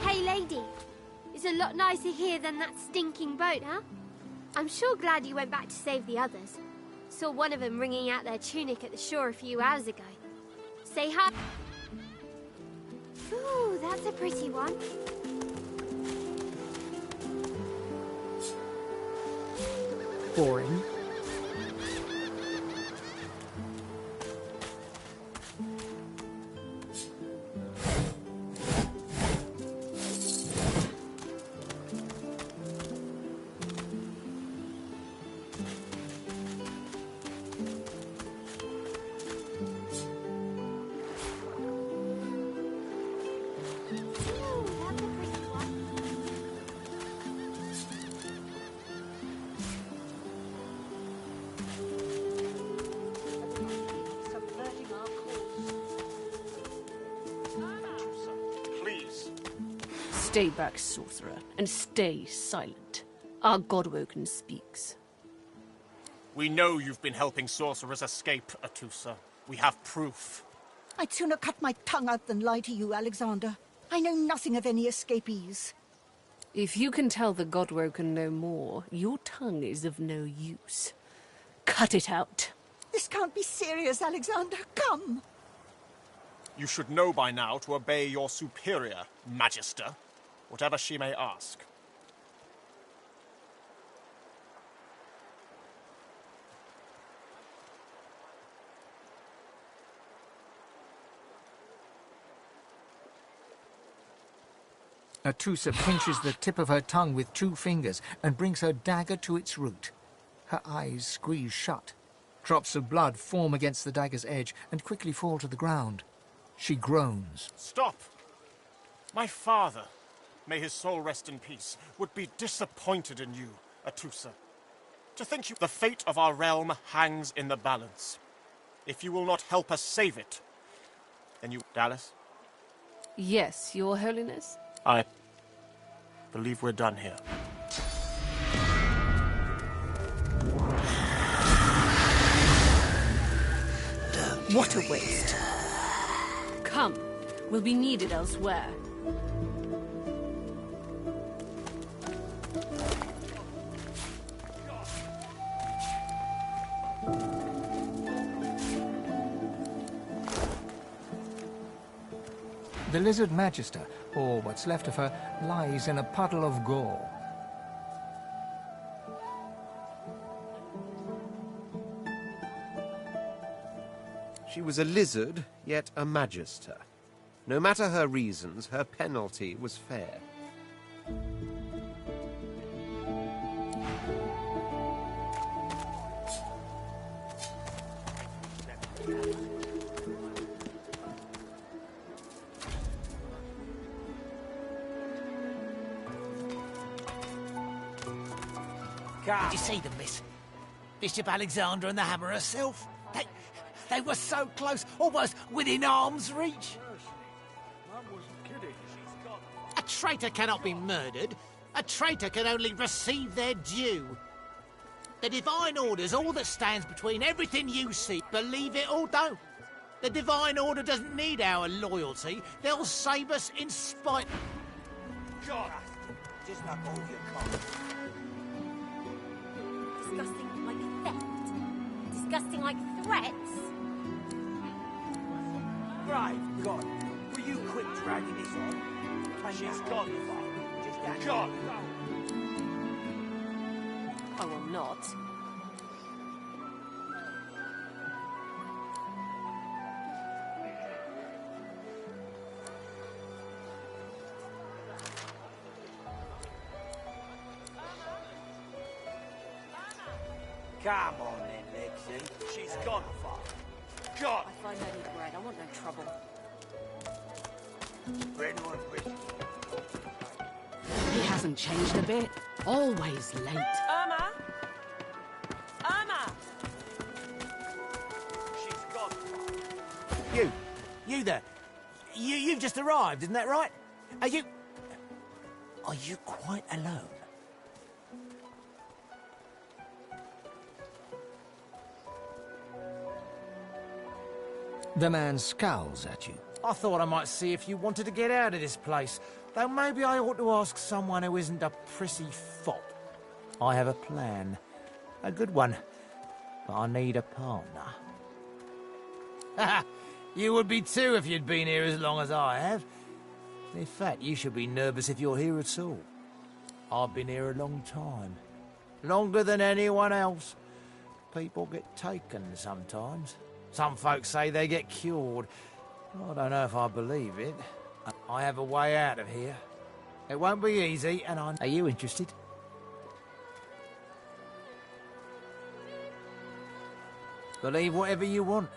G: Hey, lady. It's a lot nicer here than that stinking boat, huh? I'm sure glad you went back to save the others. Saw one of them wringing out their tunic at the shore a few hours ago. Say hi. Ooh, that's a pretty one.
A: Boring.
N: Stay back, sorcerer, and stay silent. Our Godwoken speaks.
T: We know you've been helping sorcerers escape, Atusa. We have proof.
Q: I'd sooner cut my tongue out than lie to you, Alexander. I know nothing of any escapees.
C: If you can tell the Godwoken no more, your tongue is of no use. Cut it out.
Q: This can't be serious, Alexander. Come!
T: You should know by now to obey your superior, Magister, whatever she may ask.
D: Atusa pinches the tip of her tongue with 2 fingers and brings her dagger to its root. Her eyes squeeze shut. Drops of blood form against the dagger's edge and quickly fall to the ground. She groans.
T: Stop! My father, may his soul rest in peace, would be disappointed in you, Atusa. To think the fate of our realm hangs in the balance. If you will not help us save it, then you... Dallas?
C: Yes, Your Holiness?
T: I believe we're done here.
C: What a waste. Come, we'll be needed elsewhere.
D: The Lizard Magister, or what's left of her, lies in a puddle of gore.
J: She was a lizard, yet a magister. No matter her reasons, her penalty was fair.
B: Did you see them, miss? Bishop Alexander and the Hammer herself? They were so close, almost within arm's reach.
I: A traitor cannot be murdered. A traitor can only receive their due. The Divine Order's all that stands between everything you see, believe it or don't. The Divine Order doesn't need our loyalty. They'll save us in spite...
B: God, just not all your cards.
G: Disgusting like theft. Disgusting like threats.
B: Brave God, will you quit dragging this on? She's gone, Father. God!
R: I will not.
B: Come on then, Lexi. She's gone, Father. God!
R: I find no need bread. I want no trouble.
N: He hasn't changed a bit. Always late.
R: Irma! Irma!
B: She's gone. You there. You've just arrived, isn't that right? Are you quite alone?
D: The man scowls at you.
P: I thought I might see if you wanted to get out of this place. Though maybe I ought to ask someone who isn't a prissy fop. I have a plan. A good one. But I need a partner. You would be too if you'd been here as long as I have. In fact, you should be nervous if you're here at all. I've been here a long time. Longer than anyone else. People get taken sometimes. Some folks say they get cured. I don't know if I believe it. I have a way out of here. It won't be easy, and Are you interested? Believe whatever you want.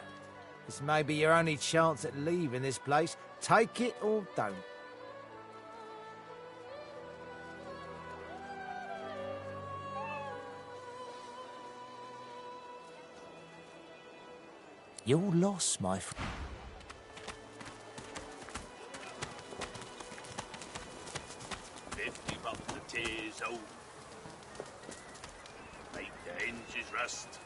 P: This may be your only chance at leaving this place. Take it or don't. You're lost, my friend.
K: Tears out. Make the hinges rust.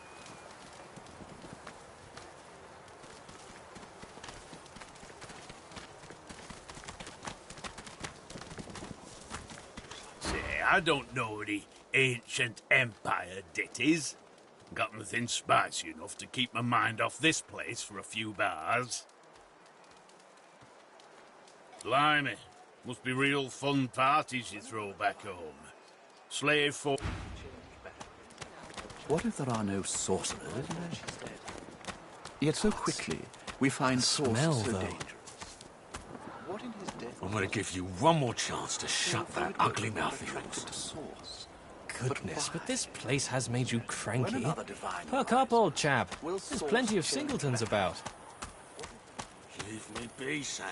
K: Say, I don't know the ancient empire debt is. Got nothing spicy enough to keep my mind off this place for a few bars. Blimey. Must be real fun parties you throw back home. Slave for...
U: What if there are no sorcerers? Yet so quickly we find sorcerers so dangerous. What in his death?
K: I'm gonna give you one more chance to shut that ugly mouth of yours.
V: Goodness, but this place has made you cranky. Perk up, old chap. There's plenty of singletons about.
K: Leave me be, Sam.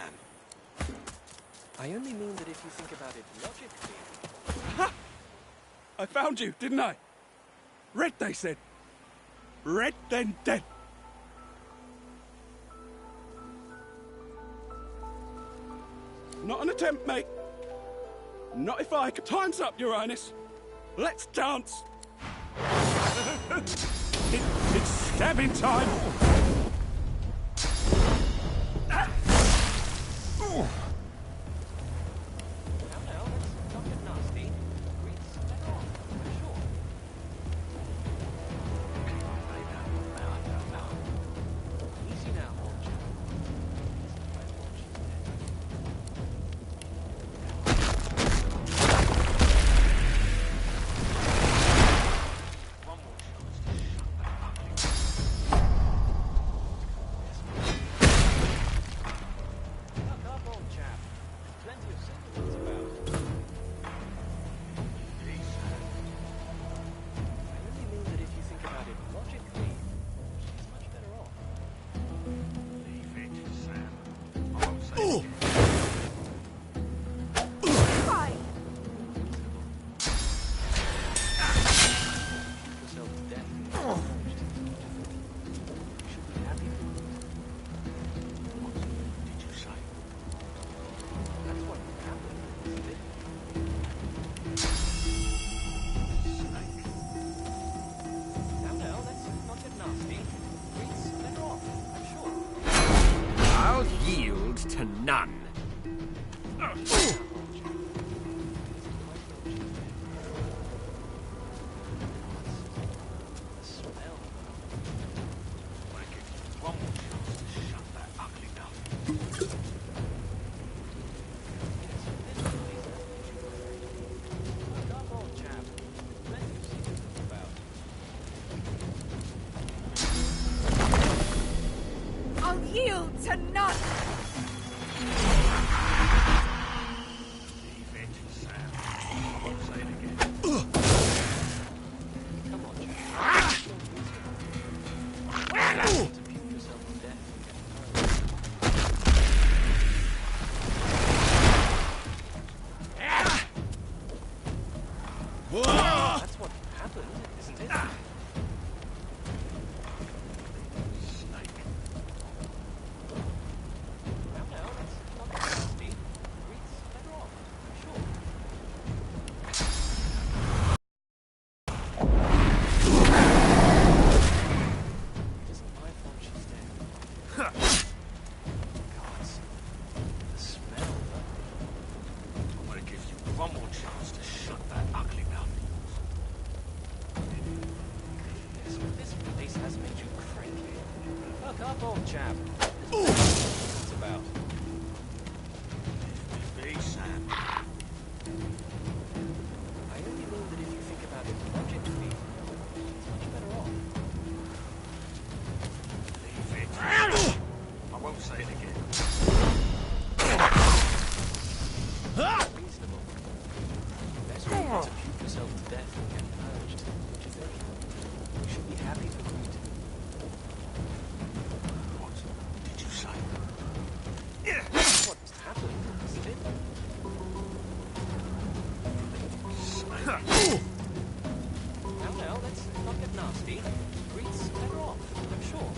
V: I only mean that if you think about it logically...
K: Ha! I found you, didn't I? Red, they said. Red, then dead. Not an attempt, mate. Not if I could. Time's up, Your Highness. Let's dance. It's stabbing time.
J: to none.
E: I'll yield to none!
V: That's what happened, isn't it?
U: One more chance to shut that ugly mouth.
V: This place has made you cranky. Fuck up, old chap. What's about?
U: Be Sam.
V: I only mean that if you think about it logically, it's much better off.
U: Leave it. I won't say it again.
V: Reasonable. Better than to puke yourself to death and get purged. What do you think? You should be happy for greed.
U: What did you say?
V: That's what's happened, isn't it? Now, let's not get nasty. Greed's better off, I'm sure.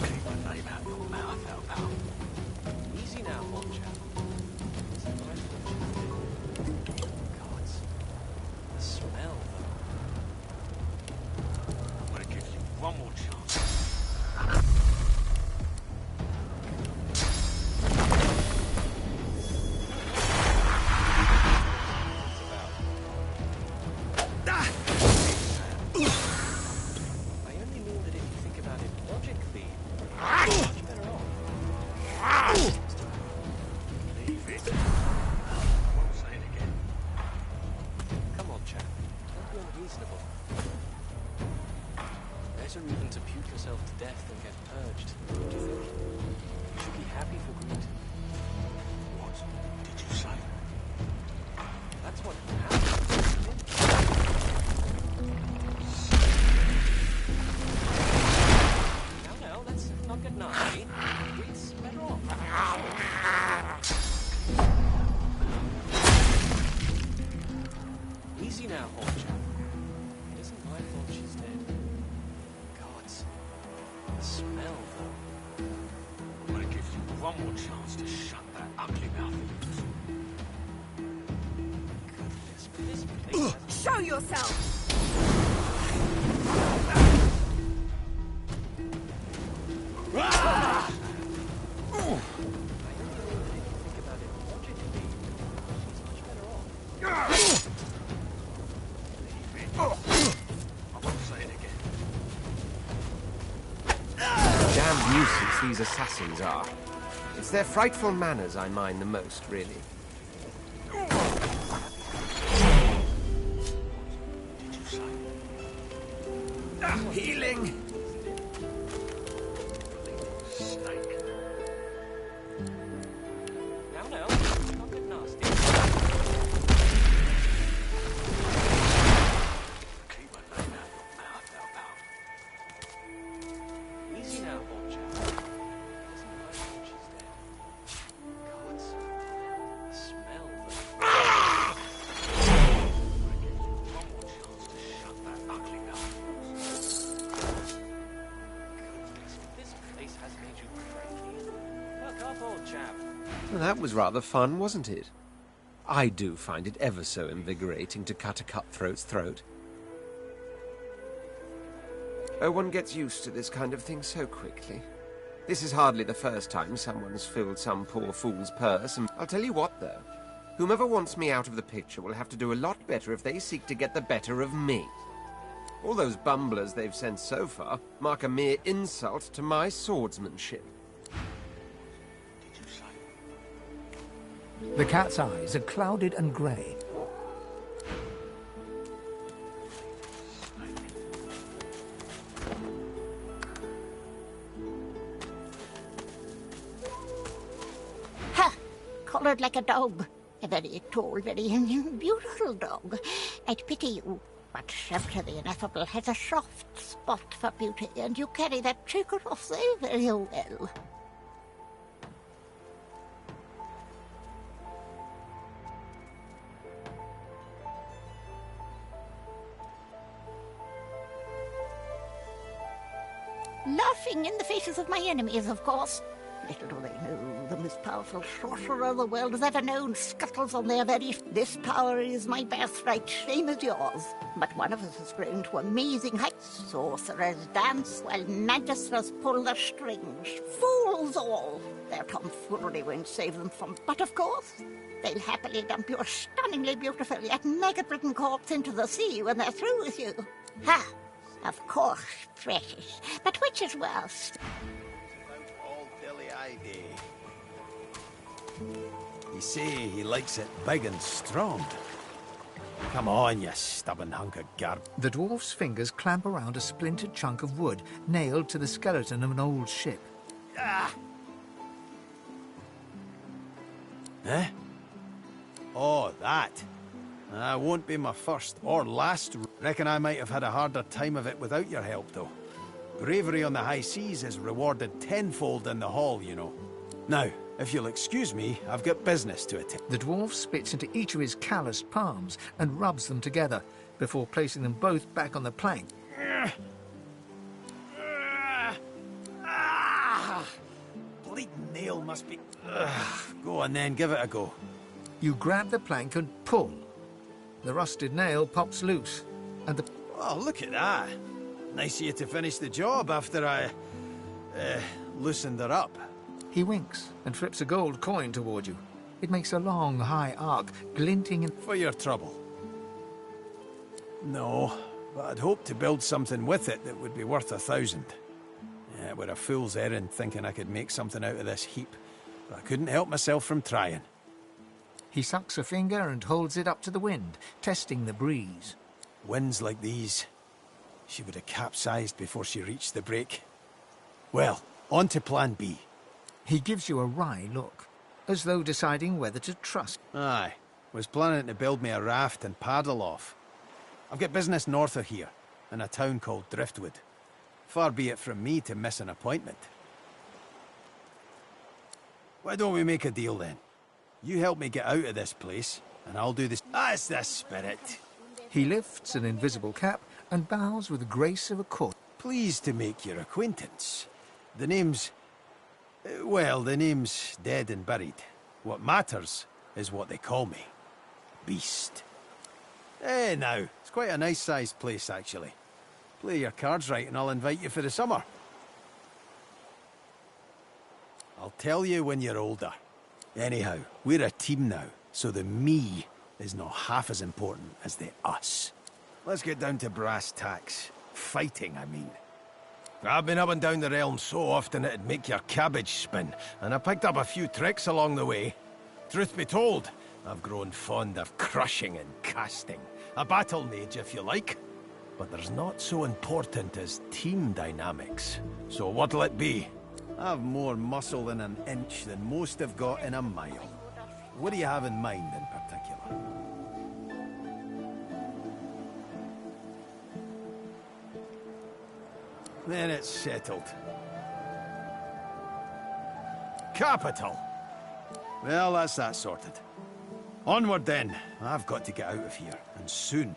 U: Keep my name out of your mouth, pal.
V: Easy now, old chap. Gods. The smell,
U: I'm gonna give you one more chance.
V: I only mean that if you think about it logically, it's much better off.
U: Leave it. I won't say it again.
V: Come on, chap. Don't be unreasonable. Better even to puke yourself to death than get purged. What do you think? You should be happy for greed.
U: What did you say?
V: That's what happened. Now, let's not get nasty. Greed's better off. Easy now, old chap. It isn't my fault she's dead. Gods. The smell, though.
U: I'm gonna give you one more chance to shut that ugly mouth of yours.
V: Goodness, but this place has...
E: Show yourself!
J: Damned nuisance these assassins are. It's their frightful manners I mind the most, really.
U: Did you say?
J: Healing!
U: Snake.
V: Now, not get nasty.
U: Keep my name out of your mouth, pal.
V: Easy now, old chap. It isn't my fault she's dead. Gods. The smell, though.
U: One more chance to shut that ugly mouth of yours.
V: Goodness, this place has made you cranky. Fuck up, old chap.
J: Well, that was rather fun, wasn't it? I do find it ever so invigorating to cut a cutthroat's throat. Oh, one gets used to this kind of thing so quickly. This is hardly the first time someone's filled some poor fool's purse, and I'll tell you what, though. Whomever wants me out of the picture will have to do a lot better if they seek to get the better of me. All those bumblers they've sent so far mark a mere insult to my swordsmanship.
D: The cat's eyes are clouded and grey.
Q: Ha! Coloured like a dog. A very tall, very beautiful dog. I'd pity you. But Shemtra the Ineffable has a soft spot for beauty, and you carry that trigger off so very well. Laughing in the faces of my enemies, of course. Little do they know, the most powerful sorcerer the world has ever known scuttles on their very... This power is my birthright, same as yours. But one of us has grown to amazing heights. Sorcerers dance while magisters pull the strings. Fools all! Their tomfoolery won't save them from... But of course, they'll happily dump your stunningly beautiful yet maggot-ridden corpse into the sea when they're through with you. Ha! Of course, precious. But which is worse?
F: You say he likes it big and strong. Come on, you stubborn hunk of garb.
D: The dwarf's fingers clamp around a splintered chunk of wood nailed to the skeleton of an old ship.
F: Ah! Huh? Oh, that. Won't be my first or last. Reckon I might have had a harder time of it without your help, though. Bravery on the high seas is rewarded tenfold in the hall, you know. Now, if you'll excuse me, I've got business to attend.
D: The dwarf spits into each of his calloused palms and rubs them together before placing them both back on the plank.
F: Bleeding nail must be... Go on then, give it a go.
D: You grab the plank and pull. The rusted nail pops loose, and the...
F: Oh, look at that. Nice of you to finish the job after I... loosened her up.
D: He winks and flips a gold coin toward you. It makes a long, high arc, glinting in...
F: For your trouble. No, but I'd hoped to build something with it that would be worth 1,000. Yeah, it were a fool's errand thinking I could make something out of this heap, but I couldn't help myself from trying.
D: He sucks a finger and holds it up to the wind, testing the breeze.
F: Winds like these, she would have capsized before she reached the break. Well, on to plan B.
D: He gives you a wry look, as though deciding whether to trust.
F: Aye, was planning to build me a raft and paddle off. I've got business north of here, in a town called Driftwood. Far be it from me to miss an appointment. Why don't we make a deal then? You help me get out of this place, and I'll do this. That's the spirit.
D: He lifts an invisible cap and bows with the grace of a court.
F: Pleased to make your acquaintance. The name's... well, the name's dead and buried. What matters is what they call me. Beast. Now, it's quite a nice-sized place, actually. Play your cards right and I'll invite you for the summer. I'll tell you when you're older. Anyhow, we're a team now, so the me is not half as important as the us. Let's get down to brass tacks. Fighting, I mean. I've been up and down the realm so often it'd make your cabbage spin, and I picked up a few tricks along the way. Truth be told, I've grown fond of crushing and casting. A battle mage, if you like. But there's not so important as team dynamics. So what'll it be? I've more muscle in an inch than most have got in a mile. What do you have in mind in particular? Then it's settled. Capital! Well, that's that sorted. Onward then. I've got to get out of here, and soon.